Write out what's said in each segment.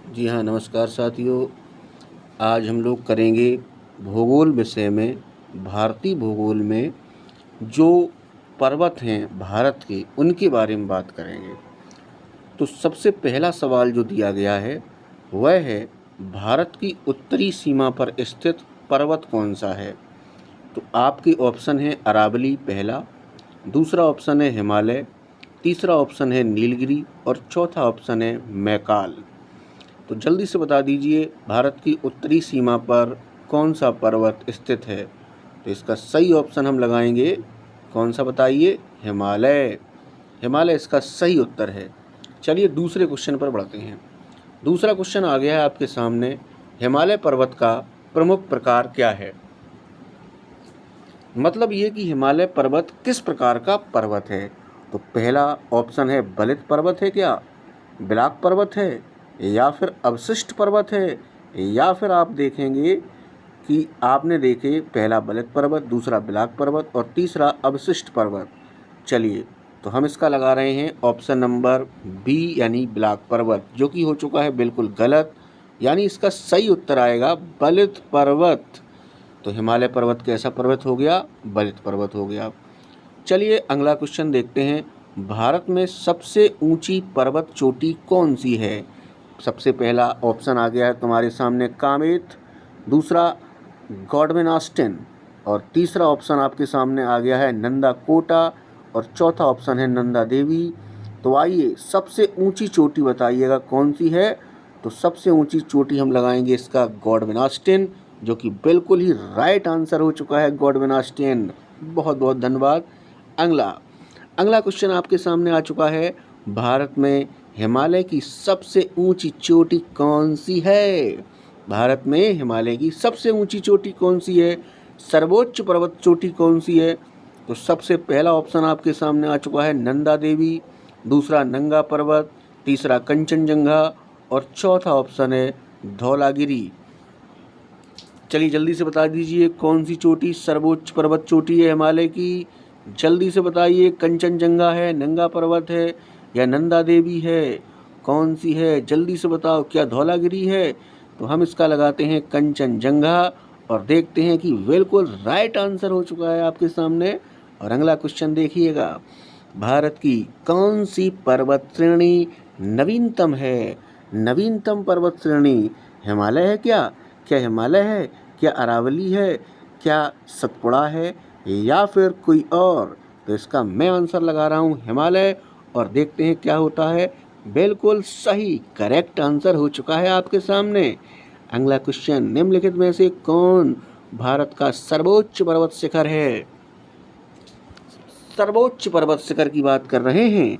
जी हाँ, नमस्कार साथियों। आज हम लोग करेंगे भूगोल विषय में, भारतीय भूगोल में जो पर्वत हैं भारत के, उनके बारे में बात करेंगे। तो सबसे पहला सवाल जो दिया गया है वह है, भारत की उत्तरी सीमा पर स्थित पर्वत कौन सा है? तो आपके ऑप्शन है अरावली पहला, दूसरा ऑप्शन है हिमालय, तीसरा ऑप्शन है नीलगिरी और चौथा ऑप्शन है मैकाल। तो जल्दी से बता दीजिए, भारत की उत्तरी सीमा पर कौन सा पर्वत स्थित है? तो इसका सही ऑप्शन हम लगाएंगे, कौन सा बताइए? हिमालय। हिमालय इसका सही उत्तर है। चलिए दूसरे क्वेश्चन पर बढ़ते हैं। दूसरा क्वेश्चन आ गया है आपके सामने, हिमालय पर्वत का प्रमुख प्रकार क्या है? मतलब ये कि हिमालय पर्वत किस प्रकार का पर्वत है। तो पहला ऑप्शन है बलित पर्वत है क्या, बिलाक पर्वत है, या फिर अवशिष्ट पर्वत है, या फिर आप देखेंगे कि आपने देखे पहला बलित पर्वत, दूसरा बिलाक पर्वत और तीसरा अवशिष्ट पर्वत। चलिए, तो हम इसका लगा रहे हैं ऑप्शन नंबर बी यानी बिलाक पर्वत, जो कि हो चुका है बिल्कुल गलत। यानी इसका सही उत्तर आएगा बलित पर्वत। तो हिमालय पर्वत कैसा पर्वत हो गया? बलित पर्वत हो गया। चलिए अगला क्वेश्चन देखते हैं, भारत में सबसे ऊंची पर्वत चोटी कौन सी है? सबसे पहला ऑप्शन आ गया है तुम्हारे सामने कामेत, दूसरा गॉडविन ऑस्टिन और तीसरा ऑप्शन आपके सामने आ गया है नंदा कोटा और चौथा ऑप्शन है नंदा देवी। तो आइए सबसे ऊंची चोटी बताइएगा कौन सी है। तो सबसे ऊंची चोटी हम लगाएंगे इसका गॉडविन ऑस्टिन, जो कि बिल्कुल ही राइट आंसर हो चुका है, गॉडविन ऑस्टिन। बहुत बहुत धन्यवाद। अगला अगला क्वेश्चन आपके सामने आ चुका है, भारत में हिमालय की सबसे ऊंची चोटी कौन सी है? भारत में हिमालय की सबसे ऊंची चोटी कौन सी है? सर्वोच्च पर्वत चोटी कौन सी है? तो सबसे पहला ऑप्शन आपके सामने आ चुका है नंदा देवी, दूसरा नंगा पर्वत, तीसरा कंचनजंगा और चौथा ऑप्शन है धौलागिरी। चलिए जल्दी से बता दीजिए कौन सी चोटी सर्वोच्च पर्वत चोटी है हिमालय की। जल्दी से बताइए, कंचनजंगा है, नंगा पर्वत है या नंदा देवी है? कौन सी है? जल्दी से बताओ, क्या धौलागिरी है? तो हम इसका लगाते हैं कंचनजंगा और देखते हैं कि बिल्कुल राइट आंसर हो चुका है आपके सामने। और अगला क्वेश्चन देखिएगा, भारत की कौन सी पर्वत श्रेणी नवीनतम है? नवीनतम पर्वत श्रेणी हिमालय है क्या? क्या हिमालय है, क्या अरावली है, क्या सतपुड़ा है या फिर कोई और? तो इसका मैं आंसर लगा रहा हूँ हिमालय और देखते हैं क्या होता है। बिल्कुल सही, करेक्ट आंसर हो चुका है आपके सामने। अगला क्वेश्चन, निम्नलिखित में से कौन भारत का सर्वोच्च पर्वत शिखर है? सर्वोच्च पर्वत शिखर की बात कर रहे हैं।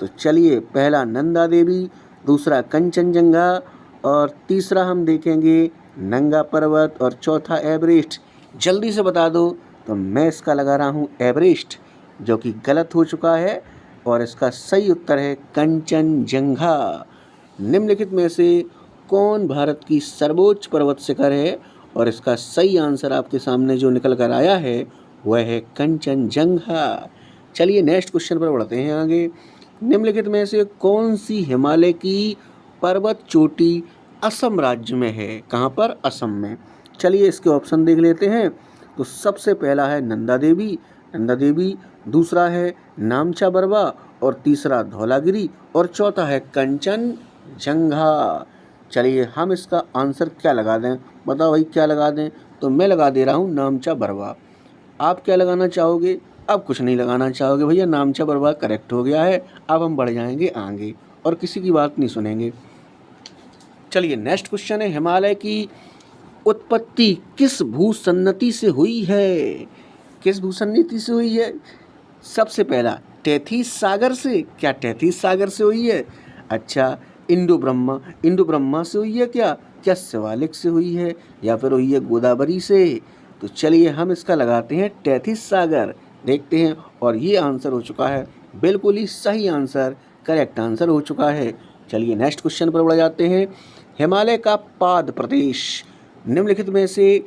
तो चलिए, पहला नंदा देवी, दूसरा कंचनजंगा और तीसरा हम देखेंगे नंगा पर्वत और चौथा एवरेस्ट। जल्दी से बता दो। तो मैं इसका लगा रहा हूँ एवरेस्ट, जो कि गलत हो चुका है और इसका सही उत्तर है कंचनजंगा। निम्नलिखित में से कौन भारत की सर्वोच्च पर्वत शिखर है? और इसका सही आंसर आपके सामने जो निकल कर आया है वह है कंचनजंगा। चलिए नेक्स्ट क्वेश्चन पर बढ़ते हैं आगे। निम्नलिखित में से कौन सी हिमालय की पर्वत चोटी असम राज्य में है? कहाँ पर? असम में। चलिए इसके ऑप्शन देख लेते हैं। तो सबसे पहला है नंदा देवी, नंदा देवी, दूसरा है नामचा बरवा और तीसरा धौलागिरी और चौथा है कंचनजंगा। चलिए हम इसका आंसर क्या लगा दें? बताओ भाई क्या लगा दें? तो मैं लगा दे रहा हूँ नामचा बरवा। आप क्या लगाना चाहोगे? अब कुछ नहीं लगाना चाहोगे भैया, नामचा बरवा करेक्ट हो गया है। अब हम बढ़ जाएंगे आगे और किसी की बात नहीं सुनेंगे। चलिए नेक्स्ट क्वेश्चन है, हिमालय की उत्पत्ति किस भूसन्नति से हुई है? किस भूसन्नति से हुई है? सबसे पहला तैतीस सागर से। क्या तैतीस सागर से हुई है? अच्छा, इंडो ब्रह्मा से हुई है क्या? क्या शिवालिक से हुई है या फिर हुई है गोदावरी से? तो चलिए हम इसका लगाते हैं तैतीस सागर, देखते हैं। और ये आंसर हो चुका है बिल्कुल ही सही आंसर, करेक्ट आंसर हो चुका है। चलिए नेक्स्ट क्वेश्चन पर बढ़ जाते हैं। हिमालय का पाद प्रदेश निम्नलिखित में से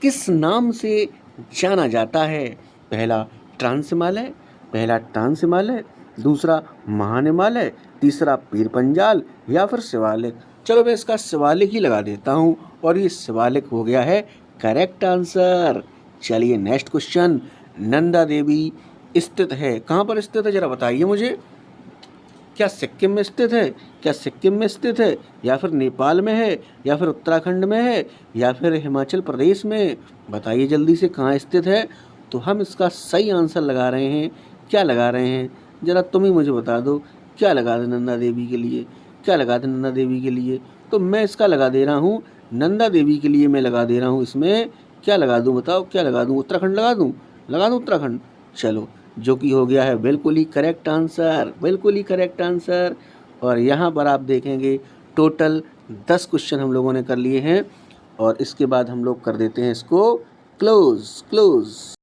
किस नाम से जाना जाता है? पहला ट्रांस हिमालय, दूसरा महान हिमालय, तीसरा पीर पंजाल या फिर शिवालिक। चलो मैं इसका शिवालिक ही लगा देता हूँ और ये शिवालिक हो गया है करेक्ट आंसर। चलिए नेक्स्ट क्वेश्चन, नंदा देवी स्थित है, कहाँ पर स्थित है जरा बताइए मुझे। क्या सिक्किम में स्थित है, क्या सिक्किम में स्थित है, या फिर नेपाल में है, या फिर उत्तराखंड में है, या फिर हिमाचल प्रदेश में, बताइए जल्दी से कहाँ स्थित है। तो हम इसका सही आंसर लगा रहे हैं, क्या लगा रहे हैं ज़रा तुम ही मुझे बता दो। क्या लगा दें नंदा देवी के लिए, क्या लगा दें नंदा देवी के लिए। तो मैं इसका लगा दे रहा हूँ नंदा देवी के लिए, मैं लगा दे रहा हूँ इसमें क्या लगा दूँ बताओ, क्या लगा दूँ, उत्तराखंड लगा दूँ उत्तराखंड। चलो जो कि हो गया है बिल्कुल ही करेक्ट आंसर, बिल्कुल ही करेक्ट आंसर। और यहाँ पर आप देखेंगे टोटल 10 क्वेश्चन हम लोगों ने कर लिए हैं और इसके बाद हम लोग कर देते हैं इसको क्लोज।